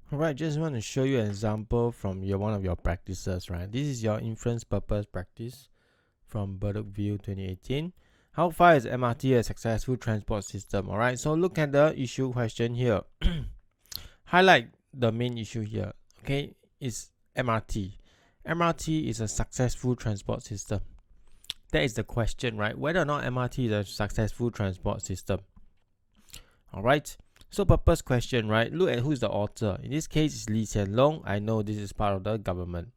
Alright, just want to show you an example from one of your practices, right? This is your inference purpose practice from View 2018. How far is MRT a successful transport system? Alright, so look at the issue question here. Highlight the main issue here. Okay, is MRT. MRT is a successful transport system. That is the question, right? Whether or not MRT is a successful transport system. Alright. So purpose question, right? Look at who's the author. In this case, it's Lee Hsien Loong. I know this is part of the government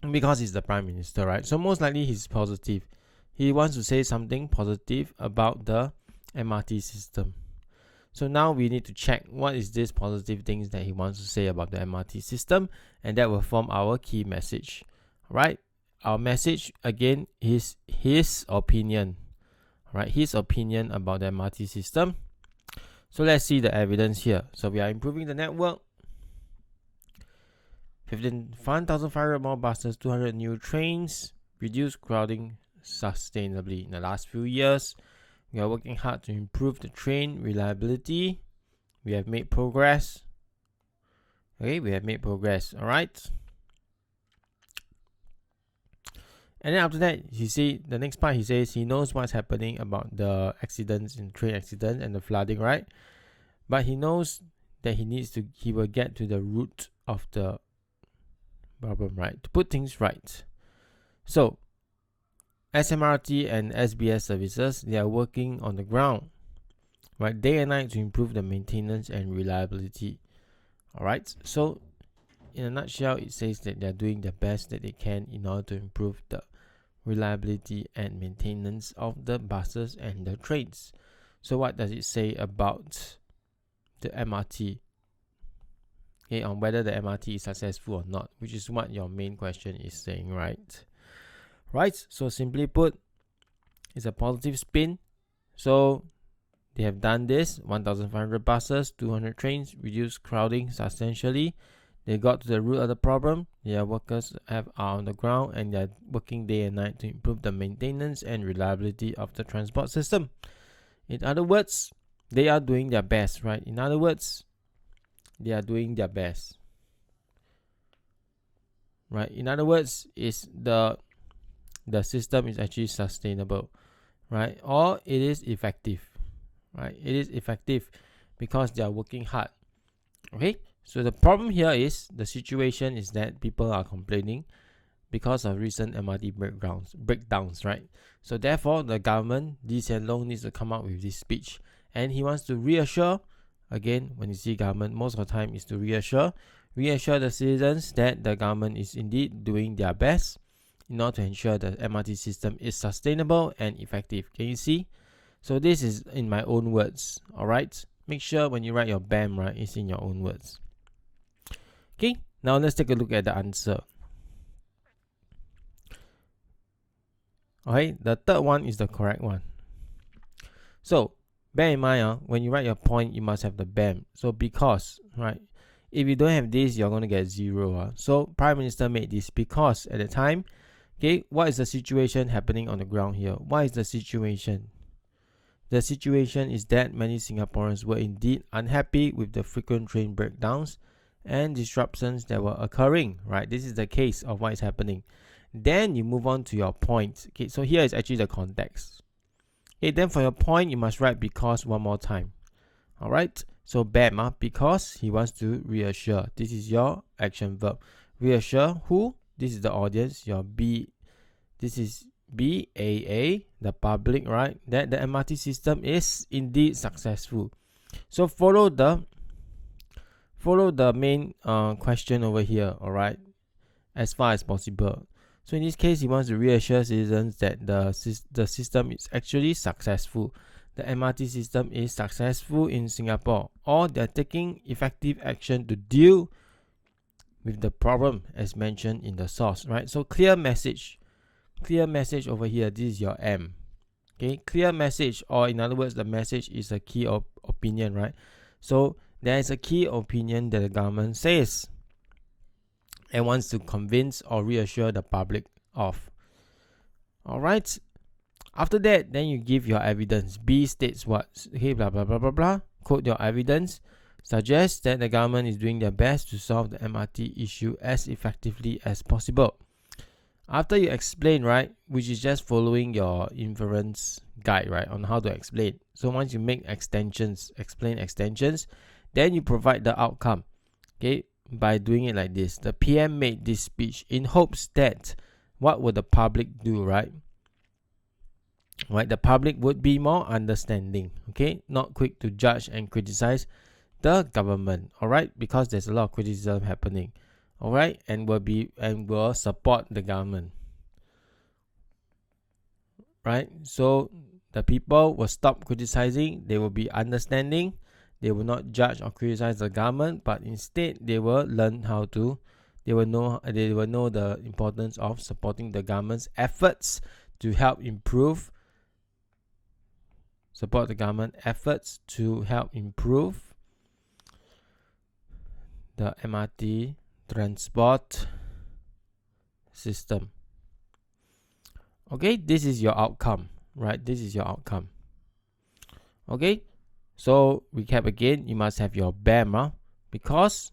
because he's the prime minister, right? So most likely he's positive. He wants to say something positive about the MRT system. So now we need to check what is this positive things that he wants to say about the MRT system, and that will form our key message. Right? Our message again is his opinion. Right? His opinion about the MRT system. So let's see the evidence here. So we are improving the network. 1,500 more buses, 200 new trains, reduce crowding sustainably in the last few years. We are working hard to improve the train reliability. We have made progress. Okay, we have made progress. All right. And then after that, the next part he says he knows what's happening about the accidents in train accidents and the flooding, right? But he knows that he will get to the root of the problem, right? To put things right. So, SMRT and SBS services, they are working on the ground, right, day and night to improve the maintenance and reliability. All right. So, in a nutshell, it says that they are doing the best that they can in order to improve the reliability and maintenance of the buses and the trains. So what does it say about the MRT? Okay, on whether the MRT is successful or not, which is what your main question is saying, right? Right, so simply put, it's a positive spin. So they have done this, 1,500 buses, 200 trains, reduced crowding substantially. They got to the root of the problem. Their workers are on the ground and they're working day and night to improve the maintenance and reliability of the transport system. In other words, they are doing their best, right? In other words, they are doing their best. Right? In other words, is the system is actually sustainable, right? Or it is effective, right? It is effective because they are working hard. Okay? So the problem here is the situation is that people are complaining because of recent MRT breakdowns, right? So therefore, the government, Lee Hsien Loong, needs to come up with this speech, and he wants to reassure. Again, when you see government, most of the time is to reassure the citizens that the government is indeed doing their best in order to ensure the MRT system is sustainable and effective. Can you see? So this is in my own words. All right. Make sure when you write your BAM, right, it's in your own words. Okay, now let's take a look at the answer. Okay, the third one is the correct one. So, bear in mind, when you write your point, you must have the BAM. So, because, right, if you don't have this, you're going to get 0. So, Prime Minister made this because at the time, okay, what is the situation happening on the ground here? What is the situation? The situation is that many Singaporeans were indeed unhappy with the frequent train breakdowns and disruptions that were occurring, right? This is the case of what is happening. Then you move on to your point. Okay, so here is actually the context. Okay, then for your point, you must write because one more time. All right, so BAM, because he wants to reassure. This is your action verb. Reassure who? This is the audience, your B. This is BAA, the public, right? That the MRT system is indeed successful. So follow the main question over here, all right, as far as possible. So in this case, he wants to reassure citizens that the system is actually successful. The MRT system is successful in Singapore, or they're taking effective action to deal with the problem as mentioned in the source, right? So clear message over here. This is your M. Okay, clear message, or in other words, the message is a key opinion, right? So there is a key opinion that the government says and wants to convince or reassure the public of. All right. After that, then you give your evidence. B states what? Okay, blah blah blah blah blah. Quote your evidence. suggests that the government is doing their best to solve the MRT issue as effectively as possible. After you explain, right, which is just following your inference guide, right, on how to explain. So once you make extensions, explain extensions, then you provide the outcome, okay, by doing it like this. The PM made this speech in hopes that what would the public do, right? Right, the public would be more understanding, okay, not quick to judge and criticize the government, all right, because there's a lot of criticism happening, all right, and will support the government, right? So the people will stop criticizing, they will be understanding, they will not judge or criticize the government, but instead they will learn how to, they will know the importance of supporting the government's efforts to help improve the MRT transport system. Okay, this is your outcome, right? This is your outcome. Okay, so recap again, you must have your BAM, because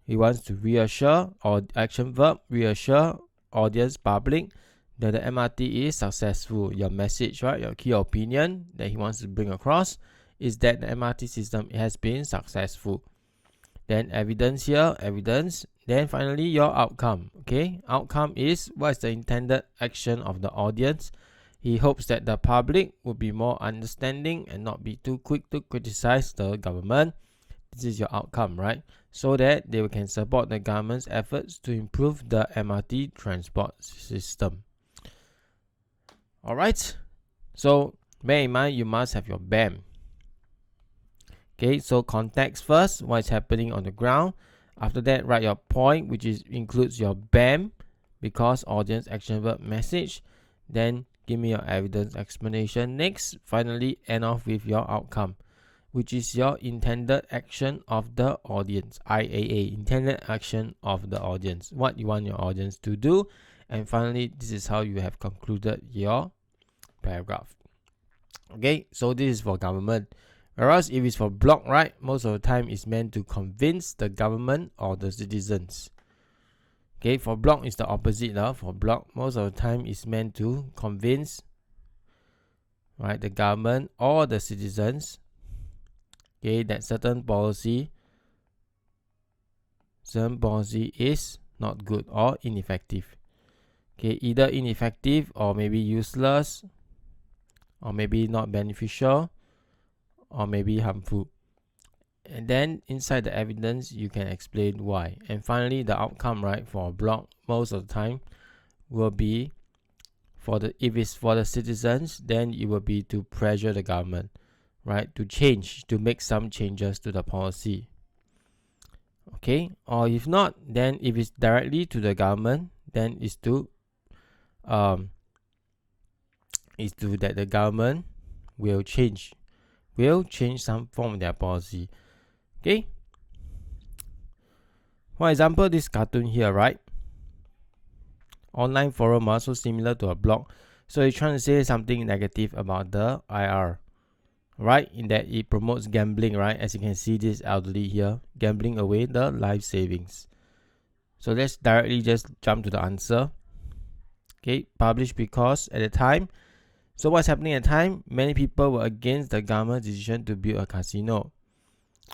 he wants to reassure, or action verb, reassure audience, public, that the MRT is successful. Your message, right, your key opinion that he wants to bring across is that the MRT system has been successful. Then evidence here, evidence. Then finally your outcome. Okay, outcome is what is the intended action of the audience. He hopes that the public would be more understanding and not be too quick to criticize the government. This is your outcome, right? So that they can support the government's efforts to improve the MRT transport system. Alright, so bear in mind you must have your BAM. Okay, so context first, what is happening on the ground. After that, write your point, which includes your BAM, because audience, action, verb, message. Then give me your evidence explanation. Next, finally end off with your outcome, which is your intended action of the audience, IAA, intended action of the audience, what you want your audience to do. And finally, this is how you have concluded your paragraph. Okay, so this is for government. Whereas if it's for blog, right, most of the time it's meant to convince the government or the citizens. Okay, for blog is the opposite. For blog, most of the time it's meant to convince, right, the government or the citizens, okay, that certain policy is not good or ineffective. Okay, either ineffective or maybe useless, or maybe not beneficial, or maybe harmful. And then inside the evidence you can explain why. And finally the outcome, right, for a blog most of the time will be if it's for the citizens, then it will be to pressure the government, right, to make some changes to the policy. Okay, or if not, then if it's directly to the government, then it's to that the government will change some form of their policy. Okay, for example, this cartoon here, right, online forum also similar to a blog, so it's trying to say something negative about the IR, right, in that it promotes gambling, right, as you can see this elderly here gambling away the life savings. So let's directly just jump to the answer. Okay, published because at the time, so what's happening at the time, many people were against the government's decision to build a casino,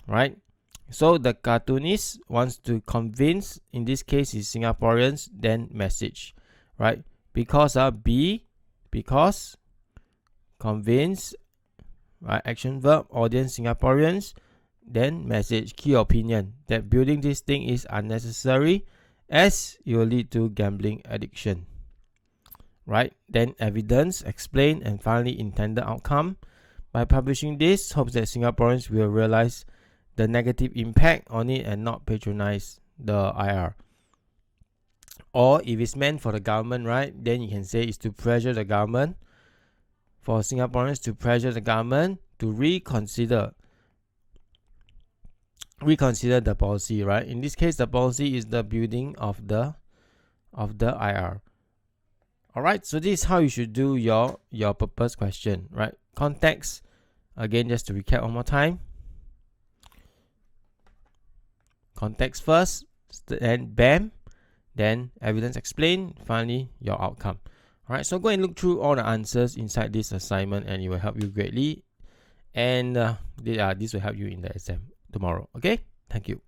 right? So the cartoonist wants to convince, in this case is Singaporeans, then message, right? Because because convince, right, action verb, audience, Singaporeans, then message, key opinion, that building this thing is unnecessary as it will lead to gambling addiction. Right, then evidence, explain, and finally intended outcome. By publishing this, hopes that Singaporeans will realize the negative impact on it and not patronize the IR. Or if it's meant for the government, right, then you can say it's to pressure the government, for Singaporeans to pressure the government to reconsider the policy, right? In this case, the policy is the building of the IR. Alright, so this is how you should do your purpose question, right? Context, again, just to recap one more time. Context first, then BAM, then evidence explained, finally your outcome. Alright, so go and look through all the answers inside this assignment and it will help you greatly. And this will help you in the exam tomorrow. Okay, thank you.